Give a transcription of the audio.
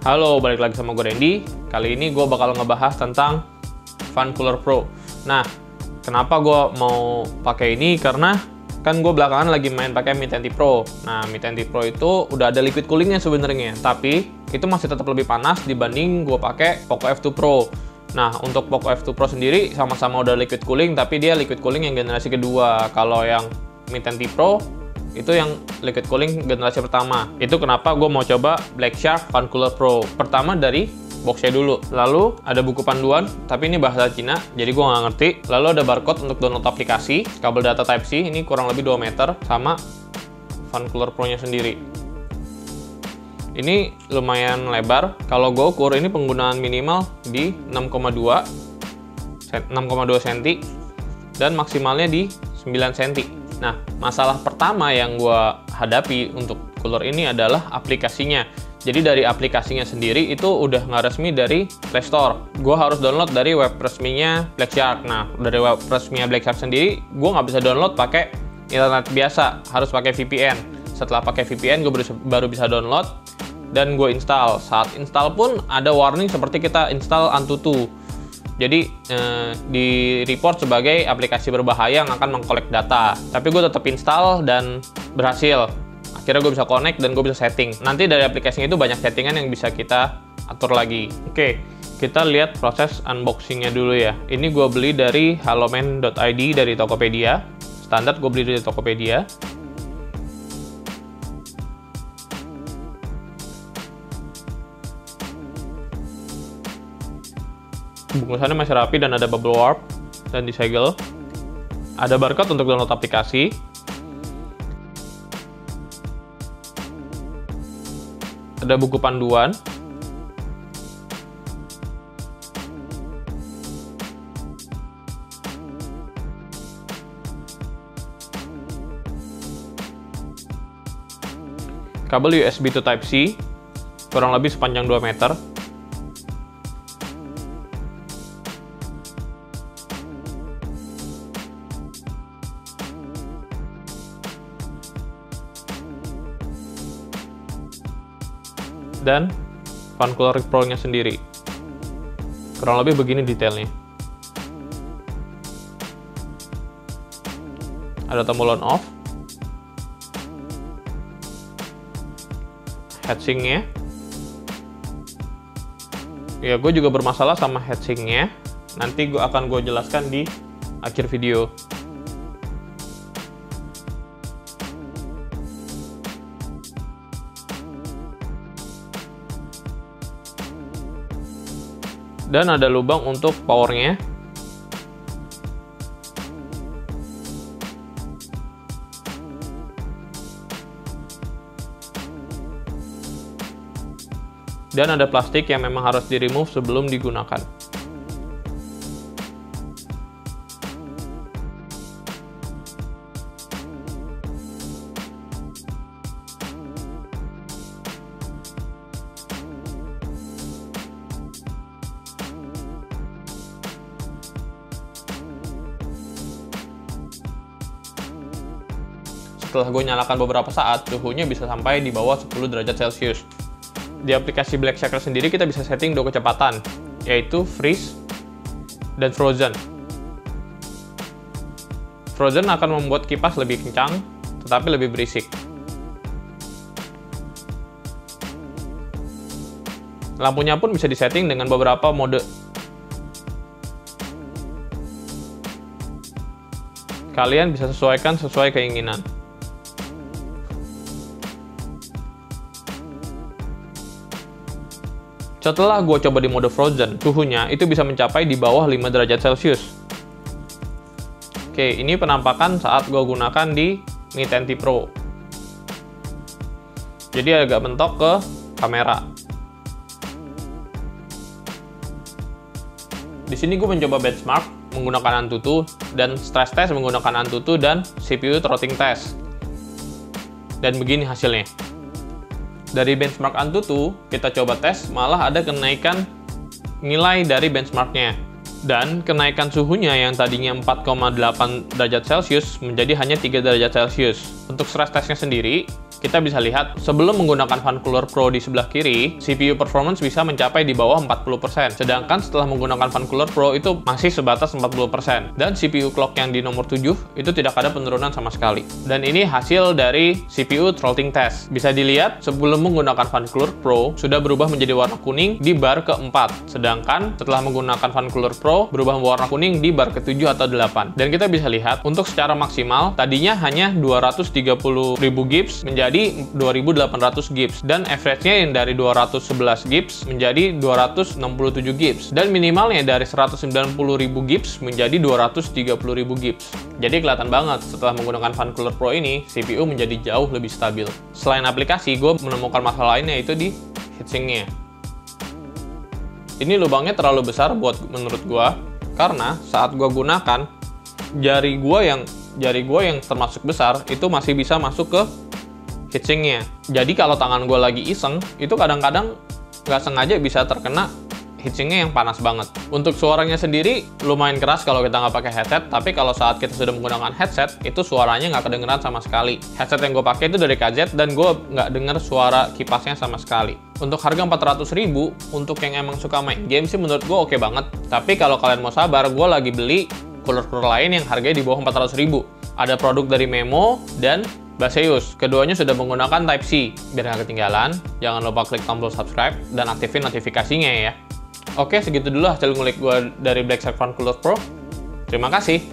Halo, balik lagi sama gue Randy. Kali ini gue bakal ngebahas tentang Fan Cooler Pro. Nah, kenapa gue mau pakai ini? Karena kan gue belakangan lagi main pakai Mi 10T Pro. Nah, Mi 10T Pro itu udah ada liquid coolingnya sebenarnya, tapi itu masih tetap lebih panas dibanding gue pakai Poco F2 Pro. Nah, untuk Poco F2 Pro sendiri sama-sama udah liquid cooling, tapi dia liquid cooling yang generasi kedua. Kalau yang Mi 10T Pro itu yang liquid cooling generasi pertama. Itu kenapa gue mau coba Black Shark Fan Cooler Pro. Pertama dari boxnya dulu. Lalu ada buku panduan, tapi ini bahasa Cina, jadi gue nggak ngerti. Lalu ada barcode untuk download aplikasi, kabel data Type-C, ini kurang lebih 2 meter, sama Fan Cooler Pro-nya sendiri. Ini lumayan lebar. Kalau gue ukur ini penggunaan minimal di 6,2 cm dan maksimalnya di 9 cm. Nah, masalah pertama yang gue hadapi untuk cooler ini adalah aplikasinya. Jadi dari aplikasinya sendiri itu udah nggak resmi dari Play Store. Gue harus download dari web resminya Black Shark. Nah, dari web resminya Black Shark sendiri, gue nggak bisa download pakai internet biasa, harus pakai VPN. Setelah pakai VPN, gue baru bisa download dan gue install. Saat install pun ada warning seperti kita install Antutu. Jadi di report sebagai aplikasi berbahaya yang akan mengkolek data. Tapi gue tetap install dan berhasil. Akhirnya gue bisa connect dan gue bisa setting. Nanti dari aplikasinya itu banyak settingan yang bisa kita atur lagi. Oke, kita lihat proses unboxingnya dulu ya. Ini gue beli dari haloman.id dari Tokopedia. Standar gue beli dari Tokopedia. Bungkusannya masih rapi dan ada bubble wrap dan disegel. Ada barcode untuk download aplikasi. Ada buku panduan. Kabel USB to Type-C kurang lebih sepanjang 2 meter. Dan Fan Cooler Pro-nya sendiri. Kurang lebih begini detailnya. Ada tombol on off. Heatsink-nya. Ya, gue juga bermasalah sama heatsink-nya. Nanti akan gue jelaskan di akhir video. Dan ada lubang untuk powernya. Dan ada plastik yang memang harus di-remove sebelum digunakan. Setelah gue nyalakan beberapa saat, suhunya bisa sampai di bawah 10 derajat Celcius. Di aplikasi Black Shark sendiri kita bisa setting 2 kecepatan, yaitu freeze dan frozen. Frozen akan membuat kipas lebih kencang, tetapi lebih berisik. Lampunya pun bisa disetting dengan beberapa mode. Kalian bisa sesuaikan sesuai keinginan. Setelah gue coba di mode frozen, suhunya itu bisa mencapai di bawah 5 derajat Celcius. Oke, ini penampakan saat gue gunakan di Mi 10T Pro. Jadi agak mentok ke kamera. Di sini gue mencoba benchmark menggunakan Antutu dan stress test menggunakan Antutu dan CPU throttling test. Dan begini hasilnya. Dari benchmark Antutu, kita coba tes, malah ada kenaikan nilai dari benchmarknya. Dan kenaikan suhunya yang tadinya 4,8 derajat Celcius menjadi hanya 3 derajat Celcius. Untuk stress testnya sendiri, kita bisa lihat sebelum menggunakan Fan Cooler Pro di sebelah kiri, CPU performance bisa mencapai di bawah 40%. Sedangkan setelah menggunakan Fan Cooler Pro itu masih sebatas 40%. Dan CPU clock yang di nomor 7 itu tidak ada penurunan sama sekali. Dan ini hasil dari CPU throttling test. Bisa dilihat sebelum menggunakan Fan Cooler Pro sudah berubah menjadi warna kuning di bar keempat. Sedangkan setelah menggunakan Fan Cooler Pro berubah warna kuning di bar ke-7 atau 8. Dan kita bisa lihat untuk secara maksimal tadinya hanya 230.000 gips menjadi 2.800 gips, dan average-nya yang dari 211 gips menjadi 267 gips, dan minimalnya dari 190.000 gips menjadi 230.000 gips. Jadi kelihatan banget setelah menggunakan Fan Cooler Pro ini CPU menjadi jauh lebih stabil. Selain aplikasi, gue menemukan masalah lainnya yaitu di heatsinknya. Ini lubangnya terlalu besar menurut gue, karena saat gue gunakan jari gue yang termasuk besar itu masih bisa masuk ke heatsinknya. Jadi kalau tangan gue lagi iseng, itu kadang-kadang nggak sengaja bisa terkena heatsinknya yang panas banget. Untuk suaranya sendiri lumayan keras kalau kita nggak pakai headset, tapi kalau saat kita sudah menggunakan headset, itu suaranya nggak kedengeran sama sekali. Headset yang gue pakai itu dari KZ, dan gue nggak denger suara kipasnya sama sekali. Untuk harga 400.000, untuk yang emang suka main game sih menurut gue oke banget. Tapi kalau kalian mau sabar, gue lagi beli cooler-cooler lain yang harganya di bawah 400.000. Ada produk dari Memo dan Baseus. Keduanya sudah menggunakan Type-C. Biar nggak ketinggalan, jangan lupa klik tombol subscribe dan aktifin notifikasinya ya. Oke, segitu dulu hasil ngulik gue dari Black Shark Fan Cooler Pro. Terima kasih.